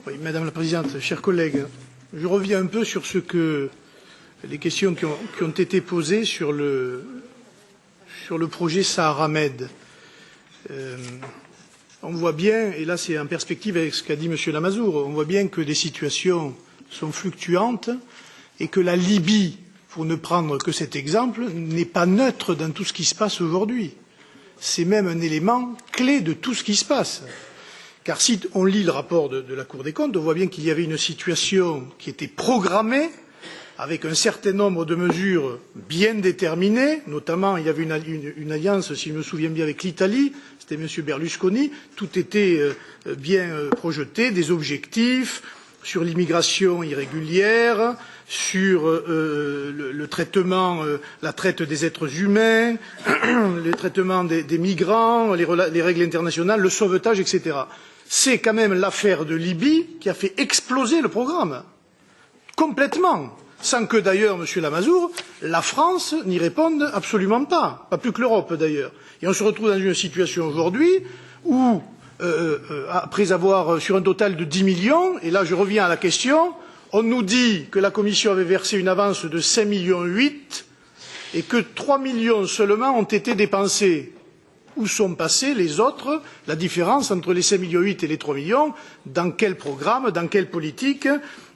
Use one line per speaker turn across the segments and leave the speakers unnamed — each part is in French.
Oui, Madame la Présidente, chers collègues, je reviens un peu sur les questions qui ont été posées sur le projet Sahara-Med. On voit bien, et là c'est en perspective avec ce qu'a dit M. Lamassoure, on voit bien que les situations sont fluctuantes et que la Libye, pour ne prendre que cet exemple, n'est pas neutre dans tout ce qui se passe aujourd'hui. C'est même un élément clé de tout ce qui se passe. Car si on lit le rapport de la Cour des comptes, on voit bien qu'il y avait une situation qui était programmée, avec un certain nombre de mesures bien déterminées, notamment il y avait une alliance, si je me souviens bien, avec l'Italie, c'était M. Berlusconi, tout était bien projeté, des objectifs sur l'immigration irrégulière, sur le traitement, la traite des êtres humains, le traitement des migrants, les règles internationales, le sauvetage, etc. C'est quand même l'affaire de Libye qui a fait exploser le programme, complètement. Sans que d'ailleurs, M. Lamassoure, la France n'y réponde absolument pas plus que l'Europe d'ailleurs. Et on se retrouve dans une situation aujourd'hui où, après avoir sur un total de 10 millions, et là je reviens à la question, on nous dit que la Commission avait versé une avance de 5,8 millions et que 3 millions seulement ont été dépensés. Où sont passés les autres? La différence entre les 5,8 millions et les 3 millions, dans quel programme, dans quelle politique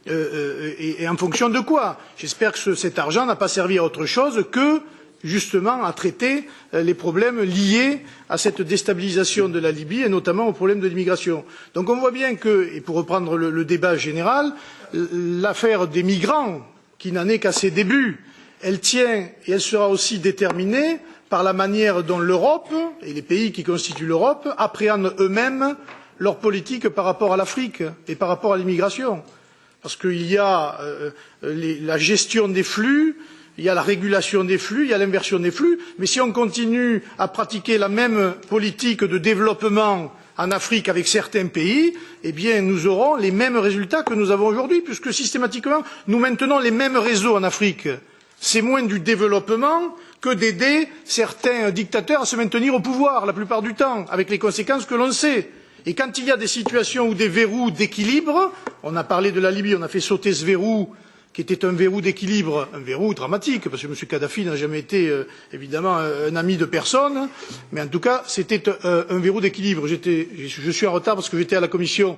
et en fonction de quoi? J'espère que cet argent n'a pas servi à autre chose que, justement, à traiter les problèmes liés à cette déstabilisation de la Libye et notamment au problème de l'immigration. Donc on voit bien que, et pour reprendre le débat général, l'affaire des migrants, qui n'en est qu'à ses débuts, elle tient et elle sera aussi déterminée par la manière dont l'Europe et les pays qui constituent l'Europe appréhendent eux-mêmes leur politique par rapport à l'Afrique et par rapport à l'immigration. Parce qu'il y a la gestion des flux, il y a la régulation des flux, il y a l'inversion des flux, mais si on continue à pratiquer la même politique de développement en Afrique avec certains pays, eh bien nous aurons les mêmes résultats que nous avons aujourd'hui, puisque systématiquement nous maintenons les mêmes réseaux en Afrique. C'est moins du développement que d'aider certains dictateurs à se maintenir au pouvoir, la plupart du temps, avec les conséquences que l'on sait. Et quand il y a des situations où des verrous d'équilibre, on a parlé de la Libye, on a fait sauter ce verrou qui était un verrou d'équilibre, un verrou dramatique, parce que M. Kadhafi n'a jamais été évidemment un ami de personne, mais en tout cas c'était un verrou d'équilibre. Je suis en retard parce que j'étais à la commission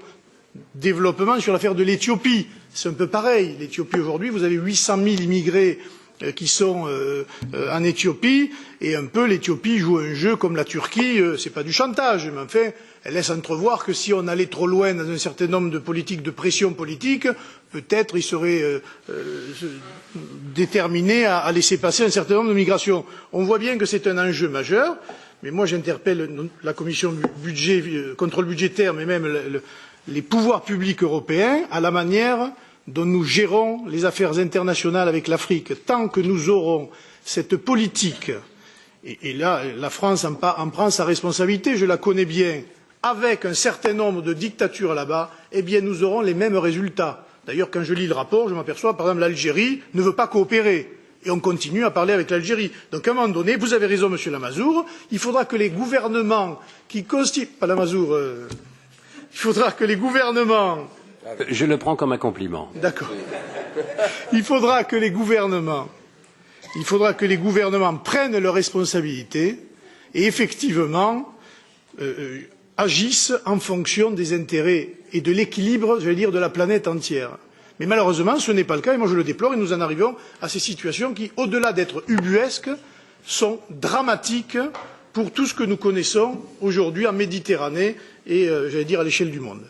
développement sur l'affaire de l'Éthiopie. C'est un peu pareil. L'Éthiopie aujourd'hui, vous avez 800 000 immigrés qui sont en Éthiopie, et un peu l'Éthiopie joue un jeu comme la Turquie, c'est pas du chantage, mais enfin, elle laisse entrevoir que si on allait trop loin dans un certain nombre de politiques, de pression politique, peut-être il serait déterminé à laisser passer un certain nombre de migrations. On voit bien que c'est un enjeu majeur, mais moi j'interpelle la commission contrôle budgétaire, mais même les pouvoirs publics européens à la manière dont nous gérons les affaires internationales avec l'Afrique. Tant que nous aurons cette politique, et là la France en prend sa responsabilité, je la connais bien, avec un certain nombre de dictatures là-bas, eh bien nous aurons les mêmes résultats. D'ailleurs, quand je lis le rapport, je m'aperçois, par exemple, l'Algérie ne veut pas coopérer. Et on continue à parler avec l'Algérie. Donc à un moment donné, vous avez raison, Monsieur Lamassoure, il faudra que les gouvernements qui constituent... Pas Lamassoure, il faudra que les gouvernements...
Je le prends comme un compliment.
D'accord. Il faudra que les gouvernements prennent leurs responsabilités et effectivement agissent en fonction des intérêts et de l'équilibre, j'allais dire, de la planète entière. Mais malheureusement, ce n'est pas le cas, et moi je le déplore, et nous en arrivons à ces situations qui, au-delà d'être ubuesques, sont dramatiques pour tout ce que nous connaissons aujourd'hui en Méditerranée et, j'allais dire, à l'échelle du monde.